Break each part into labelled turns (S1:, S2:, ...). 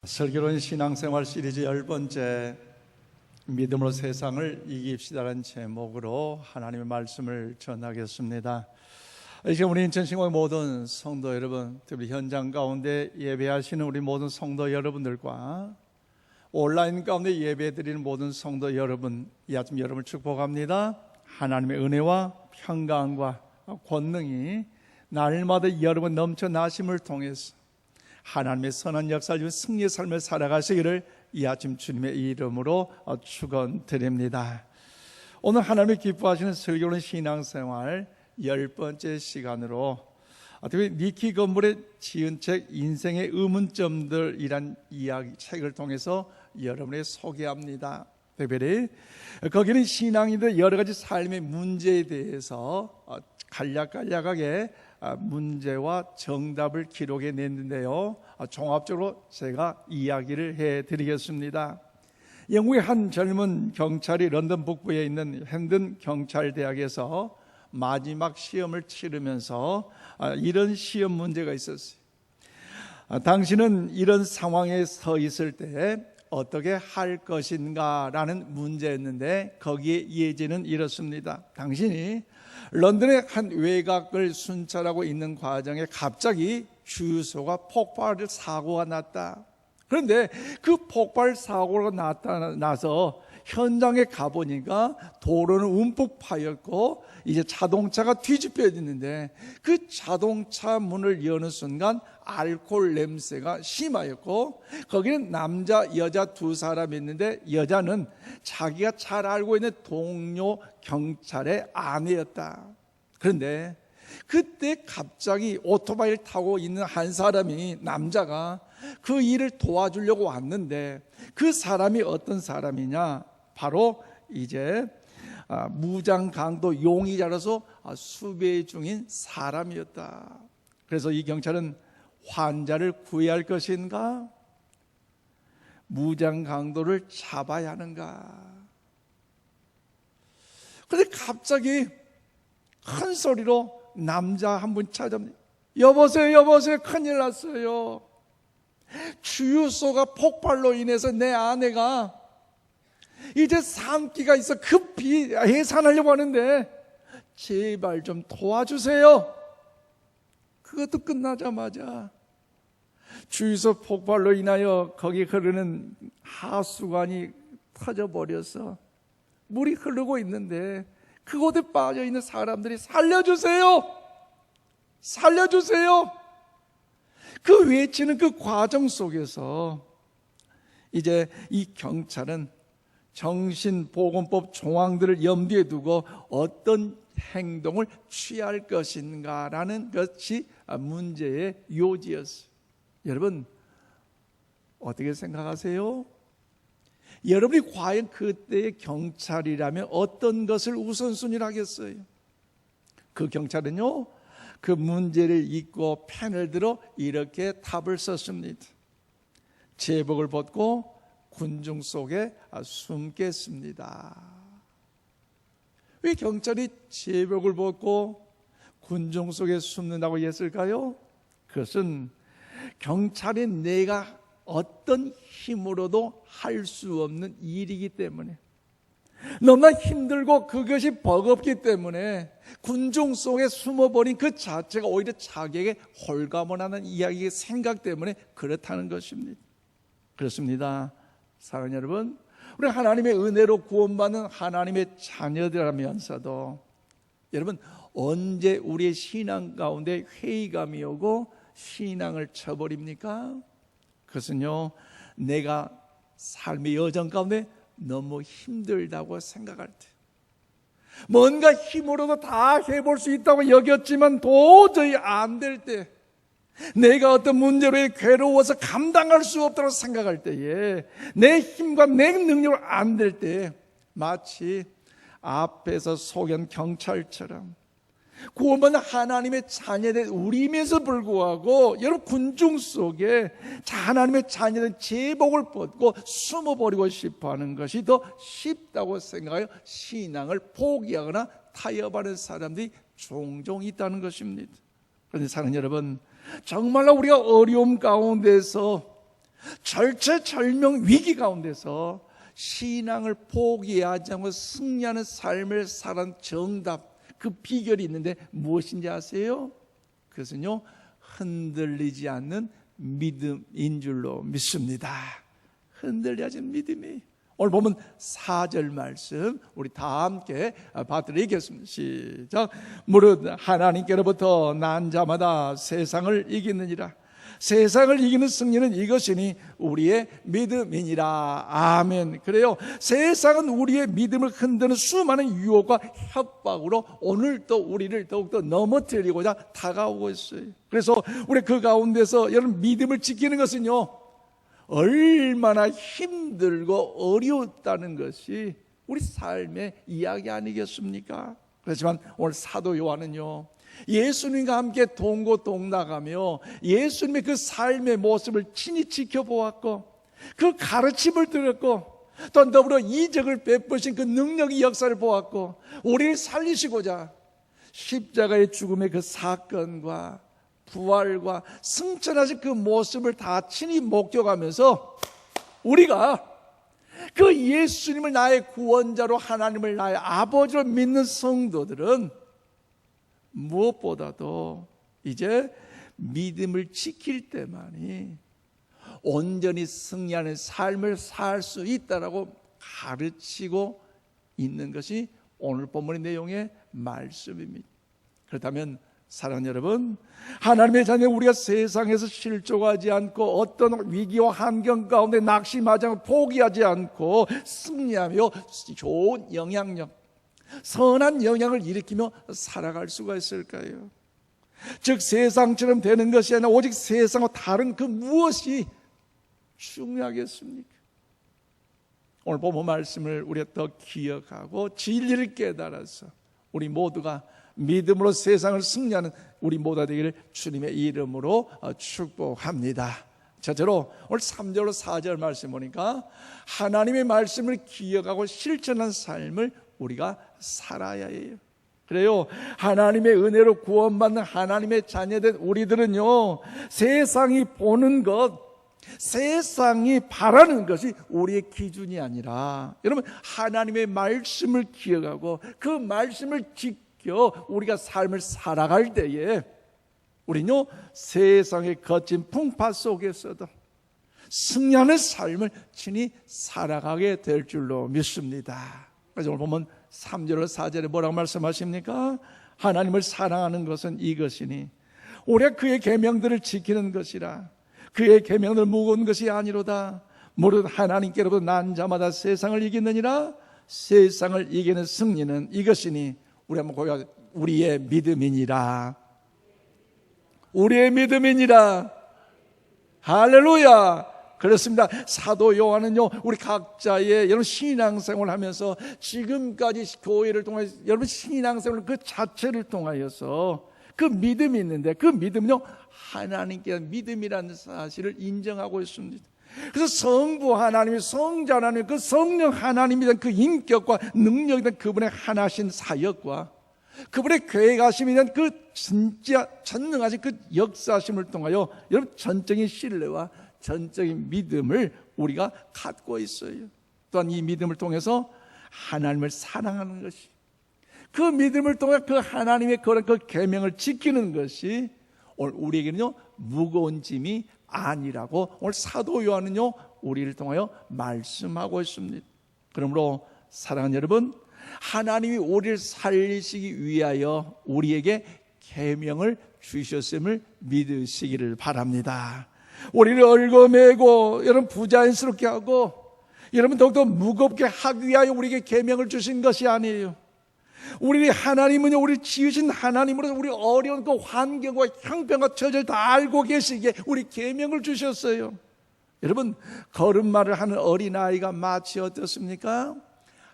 S1: 슬기로운 신앙생활 시리즈 10번째 믿음으로 세상을 이깁시다라는 제목으로 하나님의 말씀을 전하겠습니다. 이제 우리 인천신고의 모든 성도 여러분, 특히 현장 가운데 예배하시는 우리 모든 성도 여러분들과 온라인 가운데 예배드리는 모든 성도 여러분, 이 아침 여러분을 축복합니다. 하나님의 은혜와 평강과 권능이 날마다 여러분 넘쳐나심을 통해서 하나님의 선한 역사를 주는 승리의 삶을 살아가시기를 이 아침 주님의 이름으로 축원드립니다. 오늘 하나님이 기뻐하시는 슬기로운 신앙생활 10번째 시간으로 특히 니키 건물에 지은 책 인생의 의문점들이란 이야기 책을 통해서 여러분에게 소개합니다. 특별히 거기는 신앙인들의 여러 가지 삶의 문제에 대해서 간략하게 문제와 정답을 기록해 냈는데요, 종합적으로 제가 이야기를 해드리겠습니다. 영국의 한 젊은 경찰이 런던 북부에 있는 햄든 경찰대학에서 마지막 시험을 치르면서 이런 시험 문제가 있었어요. 당신은 이런 상황에 서 있을 때 어떻게 할 것인가 라는 문제였는데, 거기에 예제는 이렇습니다. 당신이 런던의 한 외곽을 순찰하고 있는 과정에 갑자기 주유소가 폭발 사고가 났다. 그런데 그 폭발 사고가 나타나서 현장에 가보니까 도로는 움푹 파였고 이제 자동차가 뒤집혀지는데, 그 자동차 문을 여는 순간 알코올 냄새가 심하였고, 거기는 남자 여자 두 사람이 있는데 여자는 자기가 잘 알고 있는 동료 경찰의 아내였다. 그런데 그때 갑자기 오토바이를 타고 있는 한 사람이, 남자가 그 일을 도와주려고 왔는데, 그 사람이 어떤 사람이냐, 바로 이제 무장 강도 용의자로서 수배 중인 사람이었다. 그래서 이 경찰은 환자를 구해야 할 것인가, 무장 강도를 잡아야 하는가. 그런데 갑자기 큰 소리로 남자 한 분 찾아옵니다. 여보세요, 큰일 났어요. 주유소가 폭발로 인해서 내 아내가 이제 산기가 있어 급히 해산하려고 하는데 제발 좀 도와주세요. 그것도 끝나자마자 주유소 폭발로 인하여 거기 흐르는 하수관이 터져버려서 물이 흐르고 있는데 그곳에 빠져있는 사람들이 살려주세요, 살려주세요. 그 외치는 그 과정 속에서 이제 이 경찰은 정신보건법 조항들을 염두에 두고 어떤 행동을 취할 것인가라는 것이 문제의 요지였어요. 여러분, 어떻게 생각하세요? 여러분이 과연 그때의 경찰이라면 어떤 것을 우선순위로 하겠어요? 그 경찰은요, 그 문제를 잊고 펜을 들어 이렇게 답을 썼습니다. 제복을 벗고 군중 속에 숨겠습니다. 왜 경찰이 제복을 벗고 군중 속에 숨는다고 했을까요? 그것은 경찰이 내가 어떤 힘으로도 할 수 없는 일이기 때문에, 너무나 힘들고 그것이 버겁기 때문에 군중 속에 숨어버린 그 자체가 오히려 자기에게 홀감을 하는 이야기의 생각 때문에 그렇다는 것입니다. 그렇습니다. 사랑하는 여러분, 우리 하나님의 은혜로 구원받는 하나님의 자녀들이라면서도 여러분, 언제 우리의 신앙 가운데 회의감이 오고 신앙을 쳐버립니까? 그것은요, 내가 삶의 여정 가운데 너무 힘들다고 생각할 때, 뭔가 힘으로도 다 해볼 수 있다고 여겼지만 도저히 안 될 때, 내가 어떤 문제로 괴로워서 감당할 수 없다고 생각할 때에, 내 힘과 내 능력으로 안 될 때, 마치 앞에서 소견 경찰처럼 구원받는 하나님의 자녀된 우리임에도 불구하고 여러분, 군중 속에 하나님의 자녀된 제복을 벗고 숨어버리고 싶어하는 것이 더 쉽다고 생각하여 신앙을 포기하거나 타협하는 사람들이 종종 있다는 것입니다. 그런데 사랑하는 여러분, 정말로 우리가 어려움 가운데서 절체절명 위기 가운데서 신앙을 포기하지 않고 승리하는 삶을 살아온 정답, 그 비결이 있는데 무엇인지 아세요? 그것은요, 흔들리지 않는 믿음인 줄로 믿습니다. 흔들리지 않는 믿음이. 오늘 보면 4절 말씀 우리 다 함께 받들어 읽겠습니다. 시작. 무릇 하나님께로부터 난 자마다 세상을 이기느니라. 세상을 이기는 승리는 이것이니 우리의 믿음이니라. 아멘. 그래요, 세상은 우리의 믿음을 흔드는 수많은 유혹과 협박으로 오늘도 우리를 더욱더 넘어뜨리고자 다가오고 있어요. 그래서 우리 그 가운데서 여러분, 믿음을 지키는 것은요, 얼마나 힘들고 어려웠다는 것이 우리 삶의 이야기 아니겠습니까? 그렇지만 오늘 사도 요한은요, 예수님과 함께 동고동락하며 예수님의 그 삶의 모습을 친히 지켜보았고, 그 가르침을 들었고, 또 더불어 이적을 베푸신 그 능력의 역사를 보았고, 우리를 살리시고자 십자가의 죽음의 그 사건과 부활과 승천하신 그 모습을 다 친히 목격하면서 우리가 그 예수님을 나의 구원자로, 하나님을 나의 아버지로 믿는 성도들은 무엇보다도 이제 믿음을 지킬 때만이 온전히 승리하는 삶을 살 수 있다라고 가르치고 있는 것이 오늘 본문의 내용의 말씀입니다. 그렇다면 사랑하는 여러분, 하나님의 자녀 우리가 세상에서 실족하지 않고 어떤 위기와 환경 가운데 낙심하지 않고 포기하지 않고 승리하며 좋은 영향력, 선한 영향을 일으키며 살아갈 수가 있을까요? 즉 세상처럼 되는 것이 아니라 오직 세상과 다른 그 무엇이 중요하겠습니까? 오늘 본문 말씀을 우리가 더 기억하고 진리를 깨달아서 우리 모두가 믿음으로 세상을 승리하는 우리 모두가 되기를 주님의 이름으로 축복합니다. 첫째로 오늘 3절로 4절 말씀 보니까 하나님의 말씀을 기억하고 실천한 삶을 우리가 살아야 해요. 그래요, 하나님의 은혜로 구원받는 하나님의 자녀된 우리들은요, 세상이 보는 것, 세상이 바라는 것이 우리의 기준이 아니라, 여러분, 하나님의 말씀을 기억하고 그 말씀을 지켜 우리가 삶을 살아갈 때에 우리는요, 세상의 거친 풍파 속에서도 승리하는 삶을 친히 살아가게 될 줄로 믿습니다. 그래서 오늘 보면 3절과 4절에 뭐라고 말씀하십니까? 하나님을 사랑하는 것은 이것이니 우리가 그의 계명들을 지키는 것이라. 그의 계명을 무거운 것이 아니로다. 무릇 하나님께로부터 난 자마다 세상을 이기느니라. 세상을 이기는 승리는 이것이니 우리 한번 고백하자. 우리의 믿음이니라. 우리의 믿음이니라. 할렐루야. 그렇습니다. 사도 요한은요, 우리 각자의 여러분 신앙생활을 하면서 지금까지 교회를 통해 여러분 신앙생활 그 자체를 통하여서 그 믿음이 있는데, 그 믿음은요, 하나님께 대한 믿음이라는 사실을 인정하고 있습니다. 그래서 성부 하나님이, 성자 하나님, 그 성령 하나님에 대한 그 인격과 능력에 대한 그분의 하나신 사역과 그분의 계획하심에 대한 그 진짜 전능하신 그 역사심을 통하여 여러분 전적인 신뢰와 전적인 믿음을 우리가 갖고 있어요. 또한 이 믿음을 통해서 하나님을 사랑하는 것이, 그 믿음을 통해 그 하나님의 그런 그 계명을 지키는 것이 오늘 우리에게는요 무거운 짐이 아니라고 오늘 사도 요한은요 우리를 통하여 말씀하고 있습니다. 그러므로 사랑하는 여러분, 하나님이 우리를 살리시기 위하여 우리에게 계명을 주셨음을 믿으시기를 바랍니다. 우리를 얽어매고 여러분 부자연스럽게 하고 여러분 더욱더 무겁게 하기 위하여 우리에게 계명을 주신 것이 아니에요. 우리 하나님은요, 우리 지으신 하나님으로 우리 어려운 그 환경과 형편과 처지를 다 알고 계시기에 우리 계명을 주셨어요. 여러분, 걸음마를 하는 어린아이가 마치 어떻습니까?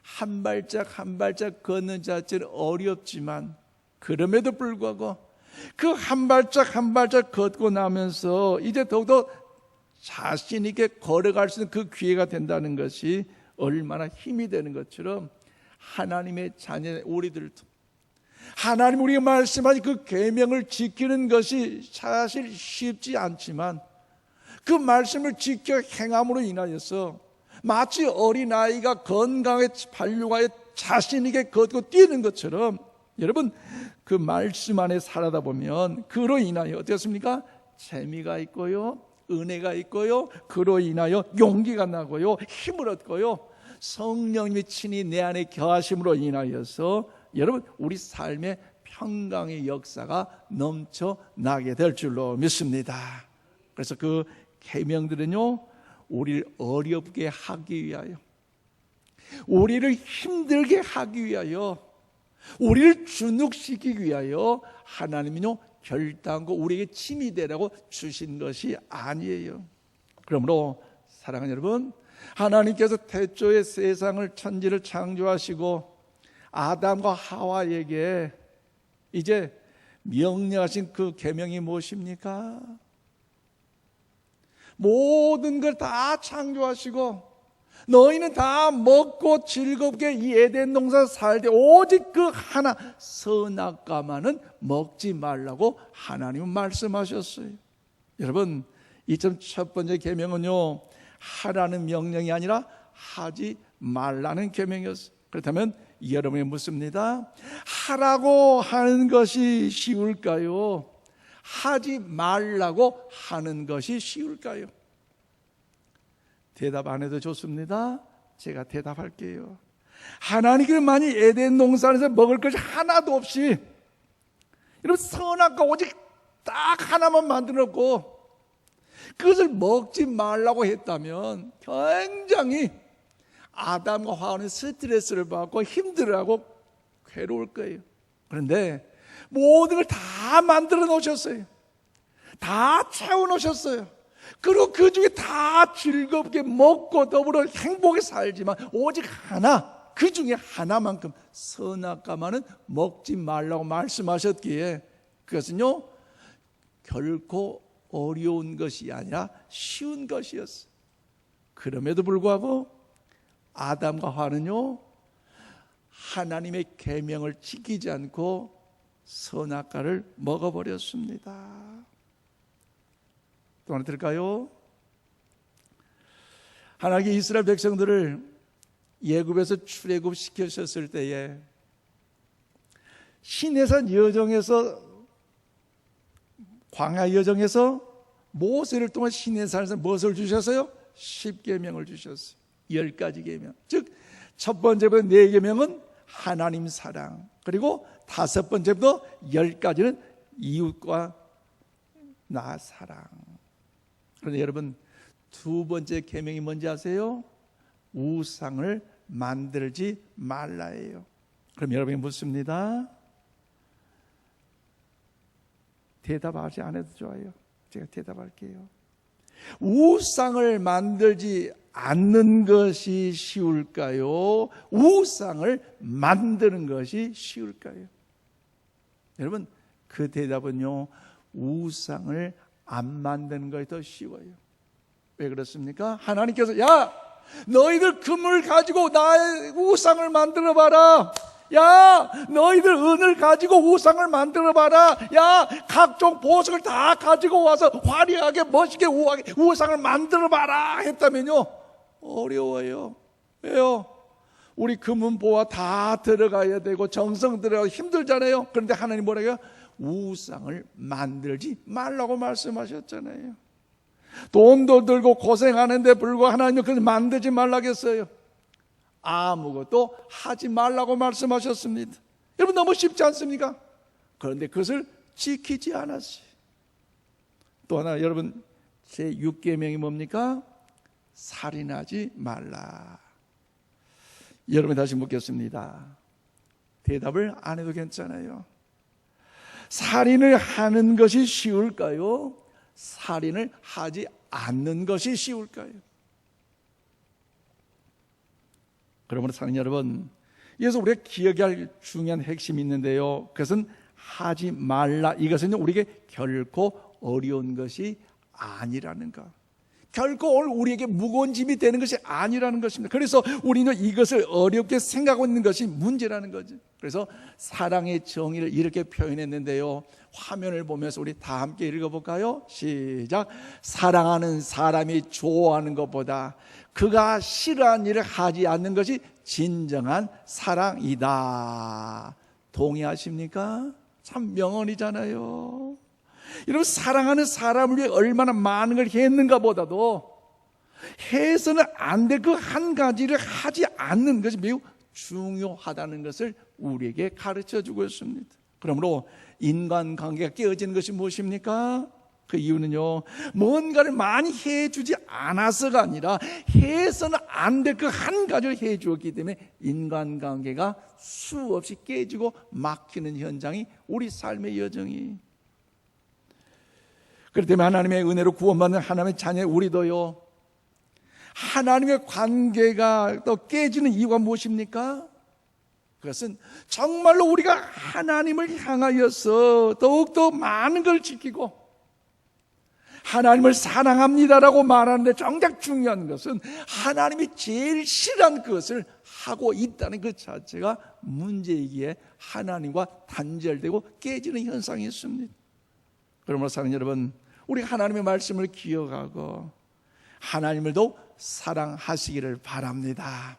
S1: 한 발짝 한 발짝 걷는 자체는 어렵지만 그럼에도 불구하고 그 한 발짝 한 발짝 걷고 나면서 이제 더욱더 자신 있게 걸어갈 수 있는 그 기회가 된다는 것이 얼마나 힘이 되는 것처럼 하나님의 자녀 우리들도 하나님 우리가 말씀하신 그 계명을 지키는 것이 사실 쉽지 않지만 그 말씀을 지켜 행함으로 인하여서 마치 어린아이가 건강에 반려하여 자신 있게 걷고 뛰는 것처럼 여러분 그 말씀 안에 살아다 보면 그로 인하여 어떻습니까? 재미가 있고요, 은혜가 있고요, 그로 인하여 용기가 나고요, 힘을 얻고요, 성령님이 친히 내 안에 거하심으로 인하여서 여러분 우리 삶의 평강의 역사가 넘쳐나게 될 줄로 믿습니다. 그래서 그 계명들은요 우리를 어렵게 하기 위하여, 우리를 힘들게 하기 위하여, 우리를 주눅시키기 위하여 하나님은요 결단코 우리에게 침이 되라고 주신 것이 아니에요. 그러므로 사랑하는 여러분, 하나님께서 태초에 세상을 천지를 창조하시고 아담과 하와에게 이제 명령하신 그 계명이 무엇입니까? 모든 걸 다 창조하시고 너희는 다 먹고 즐겁게 이 에덴 동산 살되 오직 그 하나 선악과만은 먹지 말라고 하나님은 말씀하셨어요. 여러분, 이 첫 번째 계명은요 하라는 명령이 아니라 하지 말라는 계명이었어요. 그렇다면 여러분이 묻습니다. 하라고 하는 것이 쉬울까요? 하지 말라고 하는 것이 쉬울까요? 대답 안 해도 좋습니다. 제가 대답할게요. 하나님께만이 에덴 동산에서 먹을 것이 하나도 없이 여러분 선악과 오직 딱 하나만 만들어 놓고 그것을 먹지 말라고 했다면 굉장히 아담과 하와는 스트레스를 받고 힘들어하고 괴로울 거예요. 그런데 모든 걸 다 만들어 놓으셨어요. 다 채워 놓으셨어요. 그리고 그 중에 다 즐겁게 먹고 더불어 행복하게 살지만 오직 하나, 그 중에 하나만큼 선악과만은 먹지 말라고 말씀하셨기에 그것은요 결코 어려운 것이 아니라 쉬운 것이었어요. 그럼에도 불구하고 아담과 하와는요 하나님의 계명을 지키지 않고 선악과를 먹어버렸습니다. 또 하나 들을까요? 하나님께 이스라엘 백성들을 애굽에서 출애굽 시키셨을 때에 시내산 여정에서 광야 여정에서 모세를 통한 시내산에서 무엇을 주셨어요? 10계명을 주셨어요. 10가지 계명. 즉 첫 번째부터 4계명은 하나님 사랑, 그리고 5번째부터 10가지는 이웃과 나 사랑. 그런데 여러분 두 번째 계명이 뭔지 아세요? 우상을 만들지 말라예요. 그럼 여러분이 묻습니다. 대답하지 않아도 좋아요. 제가 대답할게요. 우상을 만들지 않는 것이 쉬울까요? 우상을 만드는 것이 쉬울까요? 여러분 그 대답은요 우상을 안 만드는 것이 더 쉬워요. 왜 그렇습니까? 하나님께서 야 너희들 금을 가지고 나의 우상을 만들어 봐라. 야 너희들 은을 가지고 우상을 만들어 봐라. 야 각종 보석을 다 가지고 와서 화려하게 멋있게 우아하게 우상을 만들어 봐라 했다면요 어려워요. 왜요? 우리 금은 보화 다 들어가야 되고 정성 들어가고 힘들잖아요. 그런데 하나님 뭐라고요? 우상을 만들지 말라고 말씀하셨잖아요. 돈도 들고 고생하는데 불구하고 하나님은 그걸 만들지 말라겠어요? 아무것도 하지 말라고 말씀하셨습니다. 여러분 너무 쉽지 않습니까? 그런데 그것을 지키지 않았어요. 또 하나 여러분 제6계명이 뭡니까? 살인하지 말라. 여러분 다시 묻겠습니다. 대답을 안 해도 괜찮아요. 살인을 하는 것이 쉬울까요? 살인을 하지 않는 것이 쉬울까요? 그러므로 사랑하는 여러분, 여기서 우리가 기억해야 할 중요한 핵심이 있는데요. 그것은 하지 말라. 이것은 우리에게 결코 어려운 것이 아니라는 것. 결코 오늘 우리에게 무거운 짐이 되는 것이 아니라는 것입니다. 그래서 우리는 이것을 어렵게 생각하고 있는 것이 문제라는 거죠. 그래서 사랑의 정의를 이렇게 표현했는데요, 화면을 보면서 우리 다 함께 읽어볼까요? 시작. 사랑하는 사람이 좋아하는 것보다 그가 싫어하는 일을 하지 않는 것이 진정한 사랑이다. 동의하십니까? 참 명언이잖아요. 여러분, 사랑하는 사람을 위해 얼마나 많은 걸 했는가 보다도 해서는 안 될 그 한 가지를 하지 않는 것이 매우 중요하다는 것을 우리에게 가르쳐주고 있습니다. 그러므로 인간관계가 깨어지는 것이 무엇입니까? 그 이유는요, 뭔가를 많이 해주지 않아서가 아니라 해서는 안 될 그 한 가지를 해주었기 때문에 인간관계가 수없이 깨지고 막히는 현장이 우리 삶의 여정이. 그렇기 때문에 하나님의 은혜로 구원받는 하나님의 자녀 우리도요, 하나님의 관계가 또 깨지는 이유가 무엇입니까? 그것은 정말로 우리가 하나님을 향하여서 더욱더 많은 걸 지키고 하나님을 사랑합니다라고 말하는데 정작 중요한 것은 하나님이 제일 싫어하는 것을 하고 있다는 것 자체가 문제이기에 하나님과 단절되고 깨지는 현상이 있습니다. 그러므로 사랑하는 여러분, 우리 하나님의 말씀을 기억하고 하나님을 더욱 사랑하시기를 바랍니다.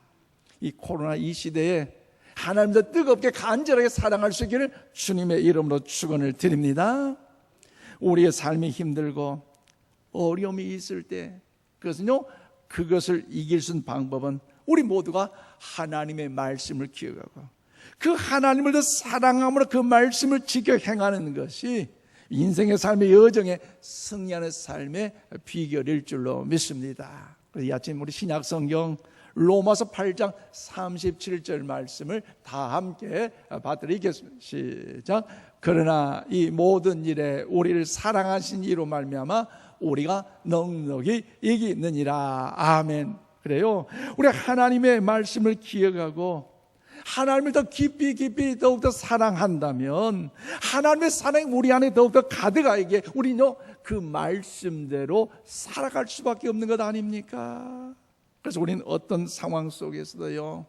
S1: 이 코로나 이 시대에 하나님도 뜨겁게 간절하게 사랑할 수 있기를 주님의 이름으로 축원을 드립니다. 우리의 삶이 힘들고 어려움이 있을 때 그것을 이길 수 있는 방법은 우리 모두가 하나님의 말씀을 기억하고 그 하나님을 더 사랑함으로 그 말씀을 지켜 행하는 것이 인생의 삶의 여정에 승리하는 삶의 비결일 줄로 믿습니다. 그래서 이 아침 우리 신약성경 로마서 8장 37절 말씀을 다 함께 받드리겠습니다. 시작. 그러나 이 모든 일에 우리를 사랑하신 이로 말미암아 우리가 넉넉히 이기느니라. 아멘. 그래요, 우리 하나님의 말씀을 기억하고 하나님을 더 깊이 더욱더 사랑한다면 하나님의 사랑이 우리 안에 더욱더 가득하게 우리는 그 말씀대로 살아갈 수밖에 없는 것 아닙니까? 그래서 우리는 어떤 상황 속에서도요,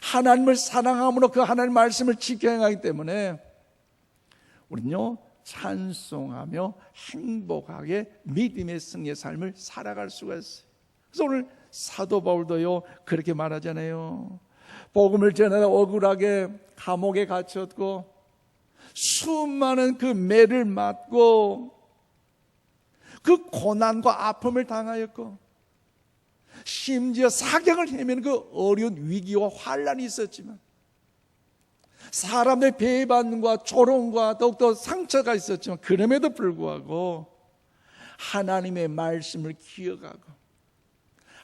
S1: 하나님을 사랑함으로 그 하나님의 말씀을 지켜 행하기 때문에 우리는요, 찬송하며 행복하게 믿음의 승리의 삶을 살아갈 수가 있어요. 그래서 오늘 사도 바울도요 그렇게 말하잖아요. 복음을 전하다 억울하게 감옥에 갇혔고 수많은 그 매를 맞고 그 고난과 아픔을 당하였고 심지어 사경을 헤매는 그 어려운 위기와 환란이 있었지만 사람의 배반과 조롱과 더욱더 상처가 있었지만 그럼에도 불구하고 하나님의 말씀을 기억하고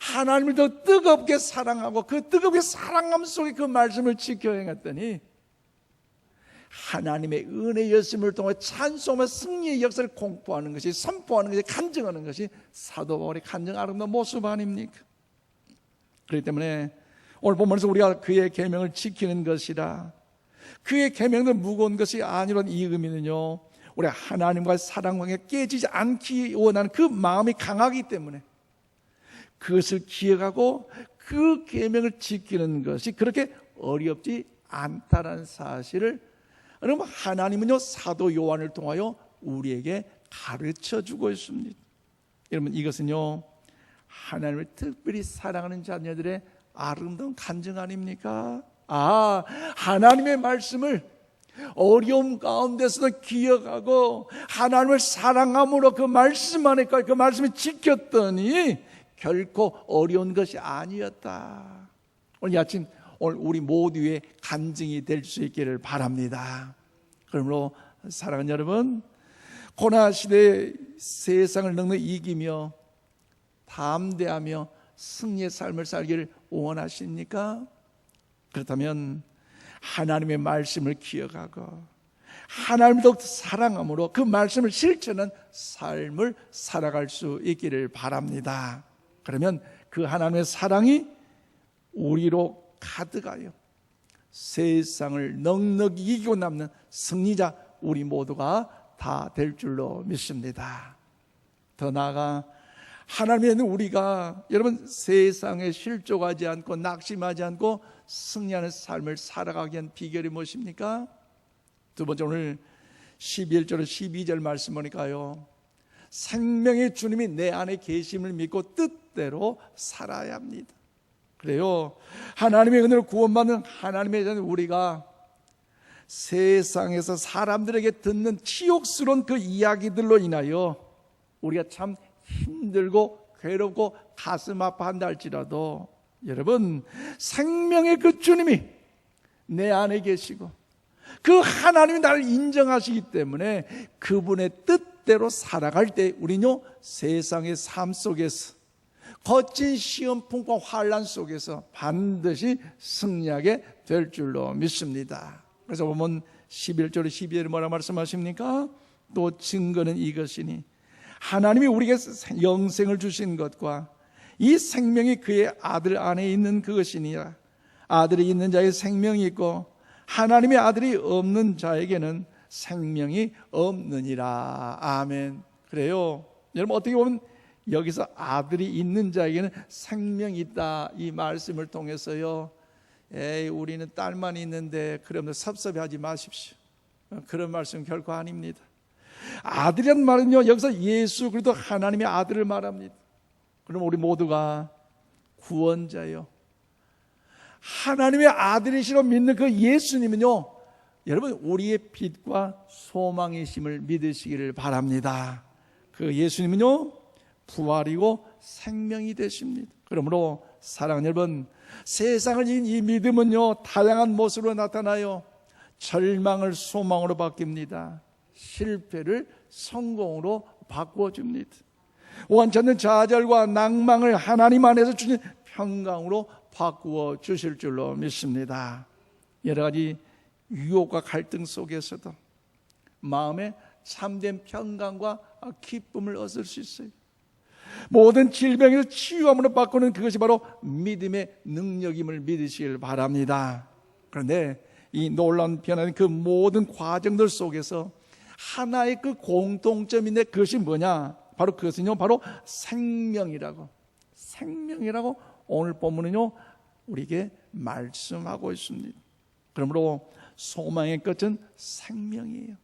S1: 하나님을 더 뜨겁게 사랑하고 그 뜨겁게 사랑함 속에 그 말씀을 지켜 행했더니 하나님의 은혜였음을 통해 찬송과 승리의 역사를 공포하는 것이, 선포하는 것이, 간증하는 것이 사도 바울의 간증 아름다운 모습 아닙니까? 그렇기 때문에 오늘 본문에서 우리가 그의 계명을 지키는 것이라, 그의 계명은 무거운 것이 아니라는 이 의미는요, 우리 하나님과의 사랑 관계가 깨지지 않기 원하는 그 마음이 강하기 때문에 그것을 기억하고 그 계명을 지키는 것이 그렇게 어렵지 않다는 사실을 여러분, 하나님은요 사도 요한을 통하여 우리에게 가르쳐주고 있습니다. 여러분, 이것은요 하나님을 특별히 사랑하는 자녀들의 아름다운 간증 아닙니까? 하나님의 말씀을 어려움 가운데서도 기억하고 하나님을 사랑함으로 그 말씀 안에까지 그 말씀을 지켰더니 결코 어려운 것이 아니었다. 오늘 아침 오늘 우리 모두의 간증이 될 수 있기를 바랍니다. 그러므로 사랑하는 여러분, 고난 시대의 세상을 넉넉히 이기며 담대하며 승리의 삶을 살기를 원하십니까? 그렇다면 하나님의 말씀을 기억하고 하나님을 더욱 사랑함으로 그 말씀을 실천하는 삶을 살아갈 수 있기를 바랍니다. 그러면 그 하나님의 사랑이 우리로 가득하여 세상을 넉넉히 이기고 남는 승리자 우리 모두가 다 될 줄로 믿습니다. 더 나아가 하나님의 있는 우리가 여러분 세상에 실족하지 않고 낙심하지 않고 승리하는 삶을 살아가기 위한 비결이 무엇입니까? 두 번째, 오늘 11절 12절 말씀 보니까요, 생명의 주님이 내 안에 계심을 믿고 뜻대로 살아야 합니다. 그래요, 하나님의 은혜로 구원받는 하나님의 자녀 우리가 세상에서 사람들에게 듣는 치욕스러운 그 이야기들로 인하여 우리가 참 힘들고 괴롭고 가슴 아파한다 할지라도 여러분, 생명의 그 주님이 내 안에 계시고 그 하나님이 나를 인정하시기 때문에 그분의 뜻대로 살아갈 때 우리는요, 세상의 삶 속에서 거친 시험풍과 환난 속에서 반드시 승리하게 될 줄로 믿습니다. 그래서 보면 11절 12절에 뭐라 말씀하십니까? 또 증거는 이것이니 하나님이 우리에게 영생을 주신 것과 이 생명이 그의 아들 안에 있는 그것이니라. 아들이 있는 자에게 생명이 있고 하나님의 아들이 없는 자에게는 생명이 없느니라. 아멘. 그래요, 여러분, 어떻게 보면 여기서 아들이 있는 자에게는 생명이 있다, 이 말씀을 통해서요, 에이 우리는 딸만 있는데 그러면 섭섭해하지 마십시오. 그런 말씀 결코 아닙니다. 아들이란 말은요, 여기서 예수 그리스도 하나님의 아들을 말합니다. 그럼 우리 모두가 구원자요, 하나님의 아들이시로 믿는 그 예수님은요, 여러분 우리의 빛과 소망이심을 믿으시기를 바랍니다. 그 예수님은요, 부활이고 생명이 되십니다. 그러므로 사랑하는 여러분, 세상을 이긴 이 믿음은요, 다양한 모습으로 나타나요. 절망을 소망으로 바뀝니다. 실패를 성공으로 바꿔줍니다. 원치 않는 좌절과 낭망을 하나님 안에서 주신 평강으로 바꾸어 주실 줄로 믿습니다. 여러 가지 유혹과 갈등 속에서도 마음에 참된 평강과 기쁨을 얻을 수 있어요. 모든 질병에서 치유함으로 바꾸는 그것이 바로 믿음의 능력임을 믿으시길 바랍니다. 그런데 이 놀라운 변화는 그 모든 과정들 속에서 하나의 그 공통점인데 그것이 뭐냐? 바로 그것은요, 바로 생명이라고 오늘 본문은요 우리에게 말씀하고 있습니다. 그러므로 소망의 끝은 생명이에요.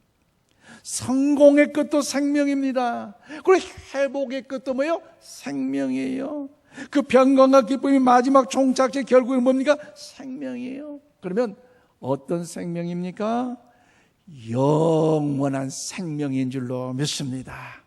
S1: 성공의 끝도 생명입니다. 그리고 회복의 끝도 뭐예요? 생명이에요. 그 평강과 기쁨이 마지막 종착지 결국은 뭡니까? 생명이에요. 그러면 어떤 생명입니까? 영원한 생명인 줄로 믿습니다.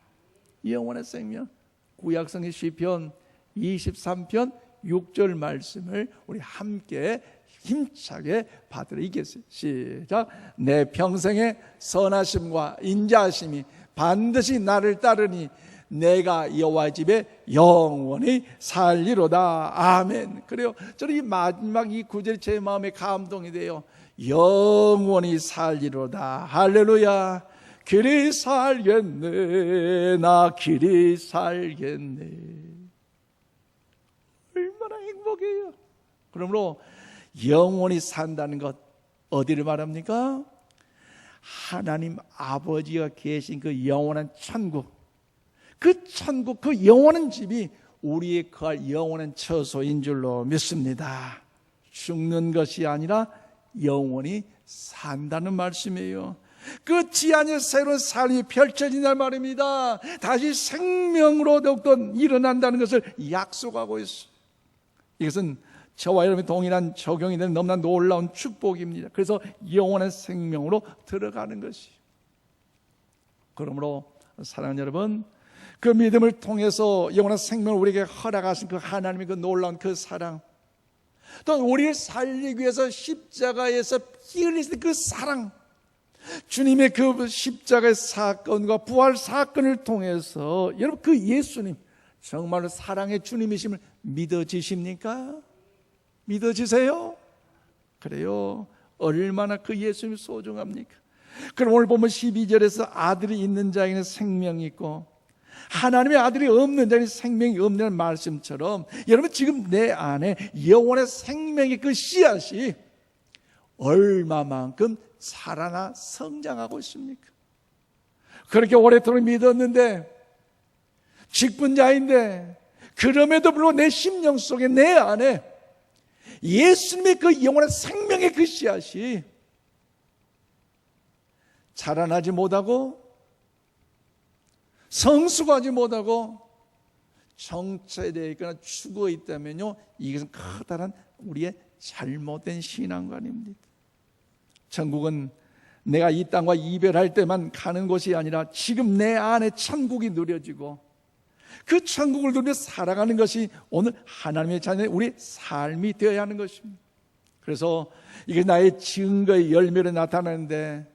S1: 영원한 생명. 구약성의 시편 23편 6절 말씀을 우리 함께 힘차게 받으러 이겠어요. 시작. 내 평생의 선하심과 인자하심이 반드시 나를 따르니 내가 여호와의 집에 영원히 살리로다. 아멘. 그래요. 저는 이 마지막 이 구절이 제 마음에 감동이 돼요. 영원히 살리로다. 할렐루야. 길이 살겠네. 나 길이 살겠네. 얼마나 행복해요. 그러므로 영원히 산다는 것, 어디를 말합니까? 하나님 아버지가 계신 그 영원한 천국, 그 천국, 그 영원한 집이 우리의 거할 영원한 처소인 줄로 믿습니다. 죽는 것이 아니라 영원히 산다는 말씀이에요. 끝이 아닌 새로운 삶이 펼쳐진다는 말입니다. 다시 생명으로 더욱더 일어난다는 것을 약속하고 있어요. 이것은 저와 여러분이 동일한 적용이 되는 너무나 놀라운 축복입니다. 그래서 영원한 생명으로 들어가는 것이. 그러므로 사랑하는 여러분, 그 믿음을 통해서 영원한 생명을 우리에게 허락하신 그 하나님의 그 놀라운 그 사랑, 또 우리를 살리기 위해서 십자가에서 피 흘리신 그 사랑, 주님의 그 십자가의 사건과 부활 사건을 통해서 여러분 그 예수님 정말로 사랑의 주님이심을 믿어지십니까? 믿어지세요? 그래요. 얼마나 그 예수님이 소중합니까? 그럼 오늘 보면 12절에서 아들이 있는 자에게는 생명이 있고 하나님의 아들이 없는 자에게는 생명이 없는 말씀처럼 여러분 지금 내 안에 영원의 생명의 그 씨앗이 얼마만큼 자라나 성장하고 있습니까? 그렇게 오랫동안 믿었는데 직분자인데 그럼에도 불구하고 내 심령 속에 내 안에 예수님의 그 영원한 생명의 그 씨앗이 자라나지 못하고 성숙하지 못하고 정체되어 있거나 죽어 있다면요, 이것은 커다란 우리의 잘못된 신앙관입니다. 천국은 내가 이 땅과 이별할 때만 가는 곳이 아니라 지금 내 안에 천국이 누려지고 그 천국을 누려 살아가는 것이 오늘 하나님의 자녀의 우리 삶이 되어야 하는 것입니다. 그래서 이게 나의 증거의 열매로 나타나는데,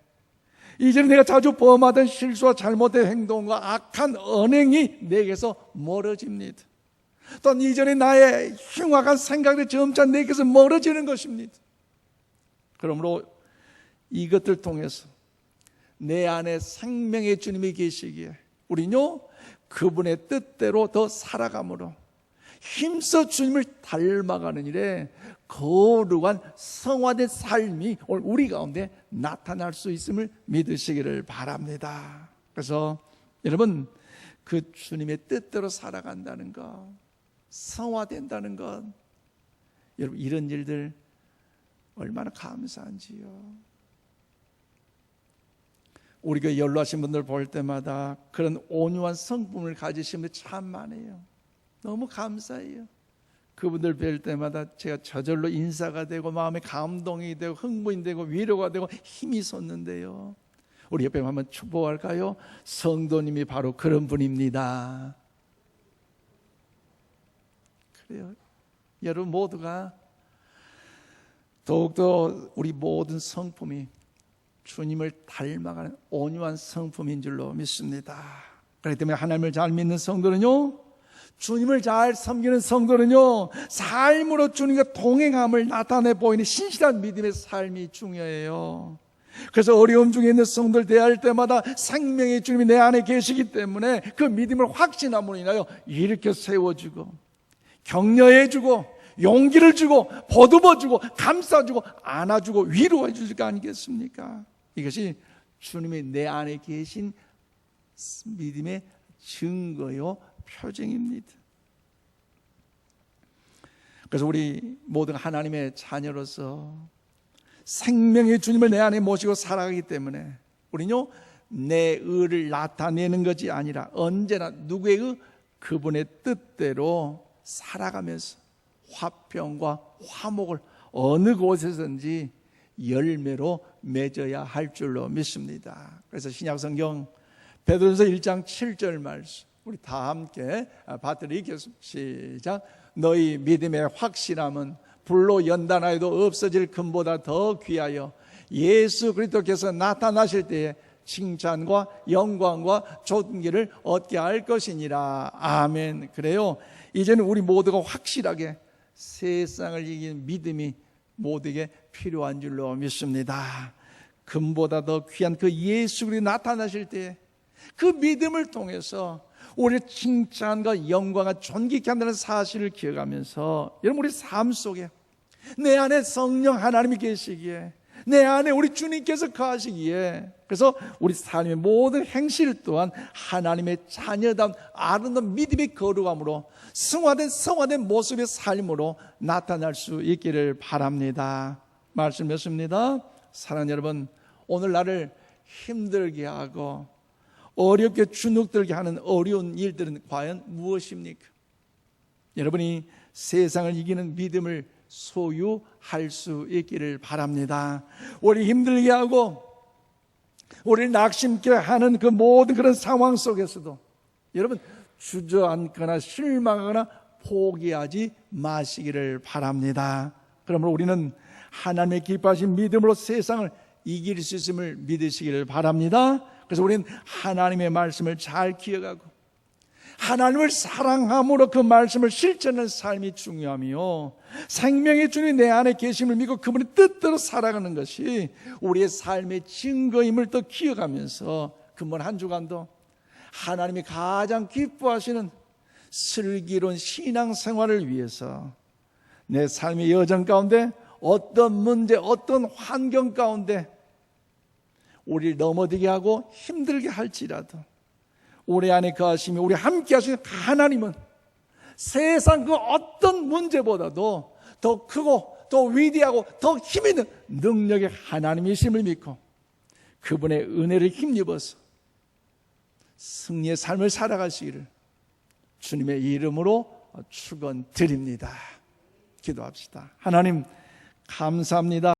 S1: 이제는 내가 자주 범하던 실수와 잘못된 행동과 악한 언행이 내게서 멀어집니다. 또한 이전에 나의 흉악한 생각들이 점차 내게서 멀어지는 것입니다. 그러므로 이것들 통해서 내 안에 생명의 주님이 계시기에 우리는요, 그분의 뜻대로 더 살아감으로 힘써 주님을 닮아가는 일에 거룩한 성화된 삶이 오늘 우리 가운데 나타날 수 있음을 믿으시기를 바랍니다. 그래서 여러분, 그 주님의 뜻대로 살아간다는 것, 성화된다는 것, 여러분 이런 일들 얼마나 감사한지요. 우리 교회 연로하신 분들 볼 때마다 그런 온유한 성품을 가지신 분들 참 많아요. 너무 감사해요. 그분들 뵐 때마다 제가 저절로 인사가 되고 마음에 감동이 되고 흥분이 되고 위로가 되고 힘이 솟는데요. 우리 옆에 한번 축복할까요? 성도님이 바로 그런 분입니다. 그래요. 여러분 모두가 더욱더 우리 모든 성품이 주님을 닮아가는 온유한 성품인 줄로 믿습니다. 그렇기 때문에 하나님을 잘 믿는 성도는요, 주님을 잘 섬기는 성도는요, 삶으로 주님과 동행함을 나타내 보이는 신실한 믿음의 삶이 중요해요. 그래서 어려움 중에 있는 성도를 대할 때마다 생명의 주님이 내 안에 계시기 때문에 그 믿음을 확신함으로 인하여 일으켜 세워주고 격려해주고 용기를 주고 보듬어주고 감싸주고 안아주고 위로해 줄 거 아니겠습니까? 이것이 주님이 내 안에 계신 믿음의 증거요, 표징입니다. 그래서 우리 모든 하나님의 자녀로서 생명의 주님을 내 안에 모시고 살아가기 때문에 우리는요, 내 의를 나타내는 것이 아니라 언제나 누구의 의? 그분의 뜻대로 살아가면서 화평과 화목을 어느 곳에서든지 열매로 맺어야 할 줄로 믿습니다. 그래서 신약성경 베드로전서 1장 7절 말씀 우리 다 함께 받들어 읽겠습니다. 시작. 너희 믿음의 확실함은 불로 연단하여도 없어질 금보다 더 귀하여 예수 그리스도께서 나타나실 때에 칭찬과 영광과 존귀를 얻게 할 것이니라. 아멘. 그래요. 이제는 우리 모두가 확실하게 세상을 이기는 믿음이 모두에게 필요한 줄로 믿습니다. 금보다 더 귀한 그 예수 그리스도 나타나실 때 그 믿음을 통해서 우리의 칭찬과 영광과 존귀케 한다는 사실을 기억하면서 여러분 우리 삶 속에 내 안에 성령 하나님이 계시기에 내 안에 우리 주님께서 거하시기에 그래서 우리 삶의 모든 행실 또한 하나님의 자녀다운 아름다운 믿음의 거룩함으로 성화된 모습의 삶으로 나타날 수 있기를 바랍니다. 말씀 맺습니다. 사랑하는 여러분, 오늘 나를 힘들게 하고 어렵게 주눅들게 하는 어려운 일들은 과연 무엇입니까? 여러분이 세상을 이기는 믿음을 소유할 수 있기를 바랍니다. 우리 힘들게 하고 우리를 낙심케 하는 그 모든 그런 상황 속에서도 여러분 주저앉거나 실망하거나 포기하지 마시기를 바랍니다. 그러므로 우리는 하나님의 기뻐하신 믿음으로 세상을 이길 수 있음을 믿으시기를 바랍니다. 그래서 우리는 하나님의 말씀을 잘 기억하고 하나님을 사랑함으로 그 말씀을 실천하는 삶이 중요하며 생명의 주님 내 안에 계심을 믿고 그분의 뜻대로 살아가는 것이 우리의 삶의 증거임을 또 기억하면서 금번 한 주간도 하나님이 가장 기뻐하시는 슬기로운 신앙생활을 위해서 내 삶의 여정 가운데 어떤 문제, 어떤 환경 가운데 우리를 넘어지게 하고 힘들게 할지라도 우리 안에 거하시며 우리 함께 하시는 하나님은 세상 그 어떤 문제보다도 더 크고 더 위대하고 더 힘있는 능력의 하나님이심을 믿고 그분의 은혜를 힘입어서 승리의 삶을 살아가시기를 주님의 이름으로 축원드립니다. 기도합시다. 하나님 감사합니다.